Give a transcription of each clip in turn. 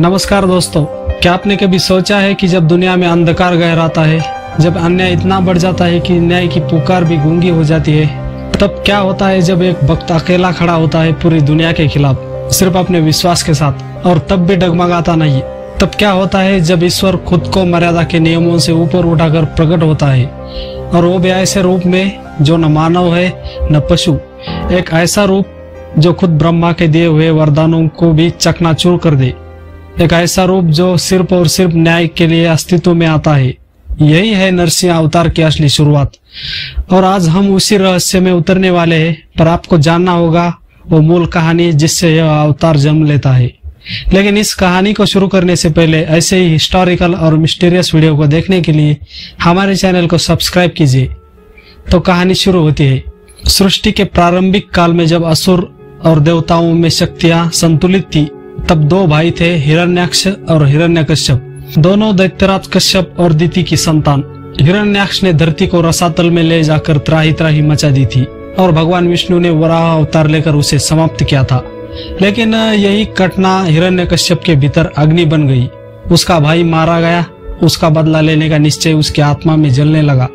नमस्कार दोस्तों, क्या आपने कभी सोचा है कि जब दुनिया में अंधकार गहराता है, जब अन्याय इतना बढ़ जाता है कि न्याय की पुकार भी गूंगी हो जाती है, तब क्या होता है जब एक भक्त अकेला खड़ा होता है पूरी दुनिया के खिलाफ, सिर्फ अपने विश्वास के साथ, और तब भी डगमगाता नहीं। तब क्या होता है जब ईश्वर खुद को मर्यादा के नियमों से ऊपर उठाकर प्रकट होता है, और वो भी ऐसे रूप में जो न मानव है न पशु, एक ऐसा रूप जो खुद ब्रह्मा के दिए हुए वरदानों को भी चकनाचूर कर दे, एक ऐसा रूप जो सिर्फ और सिर्फ न्याय के लिए अस्तित्व में आता है। यही है नरसिंह अवतार की असली शुरुआत, और आज हम उसी रहस्य में उतरने वाले हैं। पर आपको जानना होगा वो मूल कहानी जिससे यह अवतार जन्म लेता है। लेकिन इस कहानी को शुरू करने से पहले ऐसे ही हिस्टोरिकल और मिस्टीरियस वीडियो को देखने के लिए हमारे चैनल को सब्सक्राइब कीजिए। तो कहानी शुरू होती है। सृष्टि के प्रारंभिक काल में जब असुर और देवताओं में शक्तियां संतुलित थी, तब दो भाई थे, हिरण्याक्ष और हिरण्यकश्यप, दोनों दैत्यराज कश्यप और दिति की संतान। हिरण्याक्ष ने धरती को रसातल में ले जाकर त्राही त्राही मचा दी थी, और भगवान विष्णु ने वराह अवतार लेकर उसे समाप्त किया था। लेकिन यही घटना हिरण्यकश्यप के भीतर अग्नि बन गई। उसका भाई मारा गया। उसका बदला लेने का निश्चय उसकी आत्मा में जलने लगा।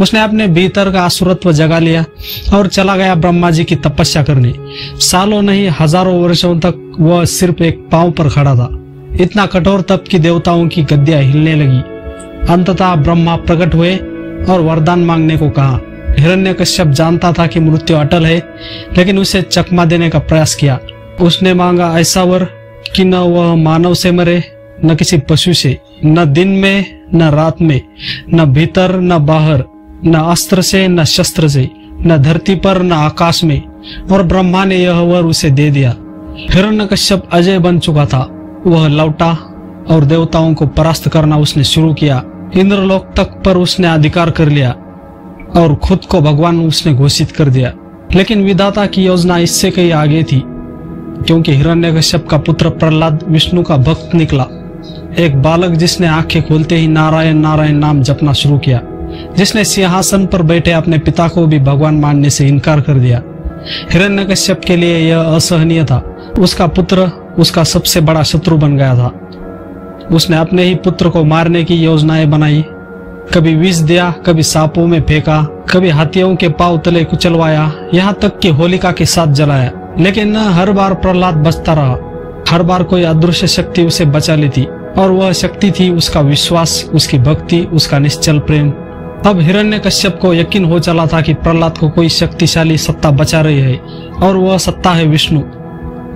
उसने अपने भीतर का असुरत्व जगा लिया और चला गया ब्रह्मा जी की तपस्या करने। सालों नहीं हजारों वर्षों तक वह सिर्फ एक पांव पर खड़ा था। इतना कठोर तप कि देवताओं की गद्दियां हिलने लगी। अंततः ब्रह्मा प्रकट हुए और वरदान मांगने को कहा। हिरण्यकश्यप जानता था कि मृत्यु अटल है, लेकिन उसे चकमा देने का प्रयास किया। उसने मांगा ऐसा वर कि न वह मानव से मरे, न किसी पशु से, न दिन में न रात में, न भीतर न बाहर, न अस्त्र से न शस्त्र से, न धरती पर न आकाश में, और ब्रह्मा ने यह वर उसे दे दिया। हिरण्यकश्यप अजय बन चुका था। वह लौटा और देवताओं को परास्त करना उसने शुरू किया। इंद्रलोक तक पर उसने अधिकार कर लिया और खुद को भगवान उसने घोषित कर दिया। लेकिन विधाता की योजना इससे कहीं आगे थी, क्योंकि हिरण्यकश्यप का पुत्र प्रहलाद विष्णु का भक्त निकला, एक बालक जिसने आंखें खोलते ही नारायण नारायण नाम जपना शुरू किया, जिसने सिंहासन पर बैठे अपने पिता को भी भगवान मानने से इनकार कर दिया। हिरण्यकश्यप के लिए यह असहनीय था। उसका पुत्र उसका सबसे बड़ा शत्रु बन गया था। उसने अपने ही पुत्र को मारने की योजनाएं बनाई। कभी विष दिया, कभी सांपों में फेंका, कभी हाथियों के पांव तले कुचलवाया, यहाँ तक कि होलिका के साथ जलाया। लेकिन हर बार प्रहलाद बचता रहा। हर बार कोई अदृश्य शक्ति उसे बचा लेती, और वह शक्ति थी उसका विश्वास, उसकी भक्ति, उसका निश्चल प्रेम। अब हिरण्यकश्यप को यकीन हो चला था कि प्रहलाद को कोई शक्तिशाली सत्ता बचा रही है, और वह सत्ता है विष्णु।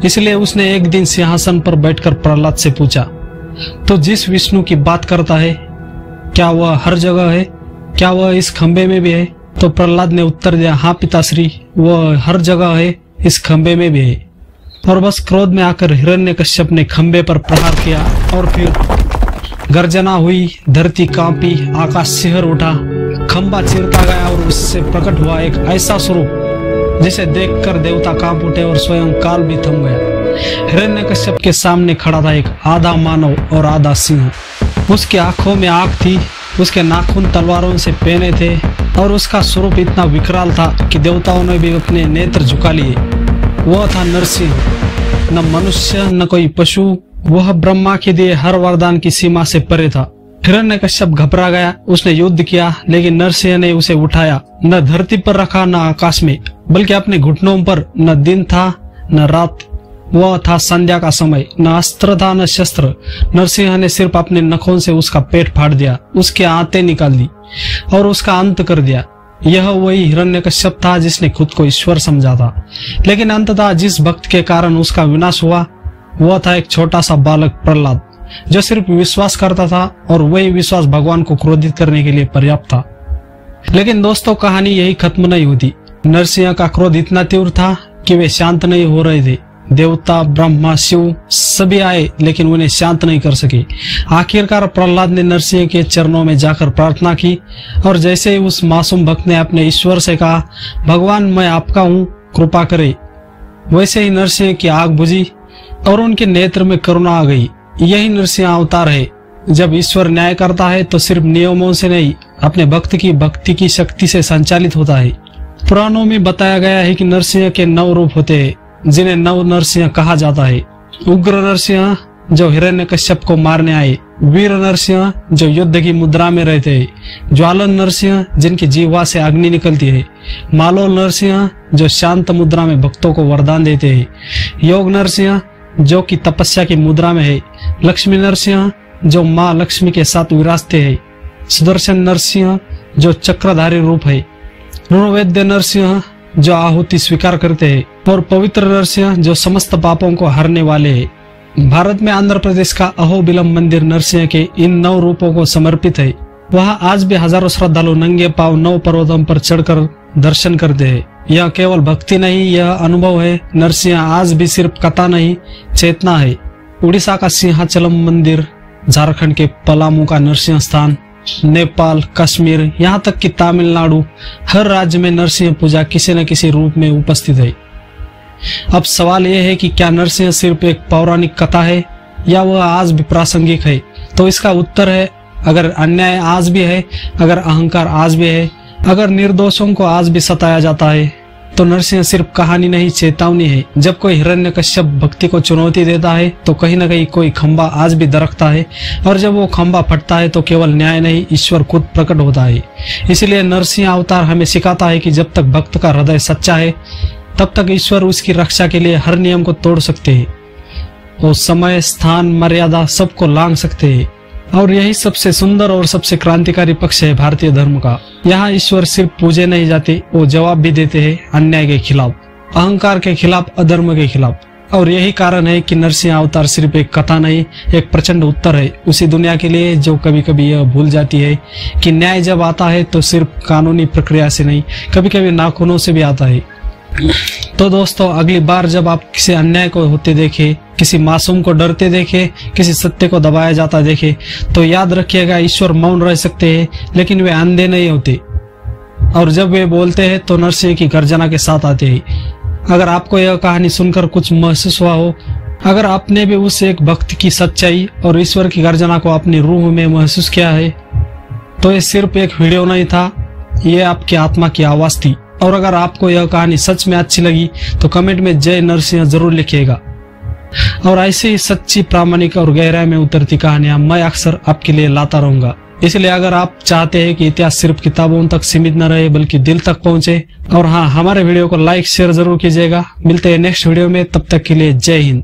इसलिए उसने एक दिन सिंहासन पर बैठकर प्रहलाद से पूछा, तो जिस विष्णु की बात करता है, क्या वह हर जगह है? क्या वह इस खंबे में भी है? तो प्रहलाद ने उत्तर दिया, हाँ पिताश्री, वह हर जगह है, इस खंबे में भी है। और बस क्रोध में आकर हिरण्यकश्यप ने खंबे पर प्रहार किया, और फिर गर्जना हुई, धरती कांपी, आकाश सिहर उठा, खंबा चीरता गया, और उससे प्रकट हुआ एक ऐसा स्वरूप जिसे देखकर देवता कांप उठे और स्वयं काल भी थम गया। हिरण्यकश्यप के सामने खड़ा था एक आधा मानव और आधा सिंह। उसकी आंखों में आग थी, उसके नाखून तलवारों से पहने थे, और उसका स्वरूप इतना विकराल था कि देवताओं ने भी अपने नेत्र झुका लिए। वह था नरसिंह, न मनुष्य न कोई पशु। वह ब्रह्मा के दिए हर वरदान की सीमा से परे था। हिरण्यकश्यप घबरा गया। उसने युद्ध किया, लेकिन नरसिंह ने उसे उठाया, न धरती पर रखा न आकाश में, बल्कि अपने घुटनों पर। न दिन था न रात, वह था संध्या का समय। न अस्त्र था न शस्त्र। नरसिंह ने सिर्फ अपने नखों से उसका पेट फाड़ दिया, उसके आंतें निकाल दी और उसका अंत कर दिया। यह वही हिरण्यकश्यप था जिसने खुद को ईश्वर समझा था। लेकिन अंततः जिस भक्त के कारण उसका विनाश हुआ, वह था एक छोटा सा बालक प्रहलाद, जो सिर्फ विश्वास करता था, और वही विश्वास भगवान को क्रोधित करने के लिए पर्याप्त था। लेकिन दोस्तों, कहानी यही खत्म नहीं होती। नरसिंह का क्रोध इतना तीव्र था कि वे शांत नहीं हो रहे थे। देवता, ब्रह्मा, शिव सभी आए, लेकिन उन्हें शांत नहीं कर सके। आखिरकार प्रहलाद ने नरसिंह के चरणों में जाकर प्रार्थना की, और जैसे ही उस मासूम भक्त ने अपने ईश्वर से कहा, भगवान मैं आपका हूँ, कृपा करे, वैसे ही नरसिंह की आग बुझी और उनके नेत्र में करुणा आ गई। यही नरसिंह अवतार है। जब ईश्वर न्याय करता है तो सिर्फ नियमों से नहीं, अपने भक्त की भक्ति की शक्ति से संचालित होता है। पुराणों में बताया गया है कि नरसिंह के 9 रूप होते हैं, जिन्हें नव नरसिंह कहा जाता है। उग्र नरसिंह, जो हिरण्यकश्यप को मारने आए, वीर नरसिंह जो युद्ध की मुद्रा में रहते हैं, ज्वालन नरसिंह जिनकी जीवा से अग्नि निकलती है, मालोल नरसिंह जो शांत मुद्रा में भक्तों को वरदान देते हैं, योग नरसिंह जो कि तपस्या की मुद्रा में है, लक्ष्मी नरसिंह जो माँ लक्ष्मी के साथ विराजते हैं, सुदर्शन नरसिंह जो चक्रधारी रूप है, ऋणवैद्य नरसिंह जो आहुति स्वीकार करते हैं, और पवित्र नरसिंह जो समस्त पापों को हरने वाले हैं। भारत में आंध्र प्रदेश का अहोबिलम मंदिर नरसिंह के इन 9 रूपों को समर्पित है। वहाँ आज भी हजारों श्रद्धालु नंगे पांव 9 पर्वतों पर चढ़कर दर्शन करते हैं। यह केवल भक्ति नहीं, यह अनुभव है। नरसिंह आज भी सिर्फ कथा नहीं, चेतना है। उड़ीसा का सिंहाचलम मंदिर, झारखंड के पलामू का नरसिंह स्थान, नेपाल, कश्मीर, यहाँ तक कि तमिलनाडु, हर राज्य में नरसिंह पूजा किसी न किसी रूप में उपस्थित है। अब सवाल यह है कि क्या नरसिंह सिर्फ एक पौराणिक कथा है या वह आज भी प्रासंगिक है? तो इसका उत्तर है, अगर अन्याय आज भी है, अगर अहंकार आज भी है, अगर निर्दोषों को आज भी सताया जाता है, तो नरसिंह सिर्फ कहानी नहीं, चेतावनी है। जब कोई हिरण्यकश्यप भक्ति को चुनौती देता है तो कहीं न कहीं कोई खंबा आज भी दरकता है, और जब वो खंबा फटता है तो केवल न्याय नहीं, ईश्वर खुद प्रकट होता है। इसलिए नरसिंह अवतार हमें सिखाता है कि जब तक भक्त का हृदय सच्चा है, तब तक ईश्वर उसकी रक्षा के लिए हर नियम को तोड़ सकते हैं। वो समय, स्थान, मर्यादा सबको लांघ सकते हैं। और यही सबसे सुंदर और सबसे क्रांतिकारी पक्ष है भारतीय धर्म का। यहाँ ईश्वर सिर्फ पूजे नहीं जाते, वो जवाब भी देते हैं अन्याय के खिलाफ, अहंकार के खिलाफ, अधर्म के खिलाफ। और यही कारण है कि नरसिंह अवतार सिर्फ एक कथा नहीं, एक प्रचंड उत्तर है उसी दुनिया के लिए जो कभी कभी यह भूल जाती है कि न्याय जब आता है तो सिर्फ कानूनी प्रक्रिया से नहीं, कभी कभी नाखूनों से भी आता है। तो दोस्तों, अगली बार जब आप किसी अन्याय को होते देखे, किसी मासूम को डरते देखे, किसी सत्य को दबाया जाता देखे, तो याद रखिएगा ईश्वर मौन रह सकते हैं लेकिन वे अंधे नहीं होते। और जब वे बोलते हैं तो नरसिंह की गर्जना के साथ आते हैं। अगर आपको यह कहानी सुनकर कुछ महसूस हुआ हो, अगर आपने भी उस एक भक्त की सच्चाई और ईश्वर की गर्जना को अपनी रूह में महसूस किया है, तो ये सिर्फ एक वीडियो नहीं था, ये आपकी आत्मा की आवाज थी। और अगर आपको यह कहानी सच में अच्छी लगी तो कमेंट में जय नरसिंह जरूर लिखिएगा। और ऐसे ही सच्ची, प्रामाणिक और गहराई में उतरती कहानियां मैं अक्सर आपके लिए लाता रहूंगा। इसलिए अगर आप चाहते हैं कि इतिहास सिर्फ किताबों तक सीमित न रहे बल्कि दिल तक पहुंचे, और हाँ, हमारे वीडियो को लाइक शेयर जरूर कीजिएगा। मिलते हैं नेक्स्ट वीडियो में, तब तक के लिए जय हिंद।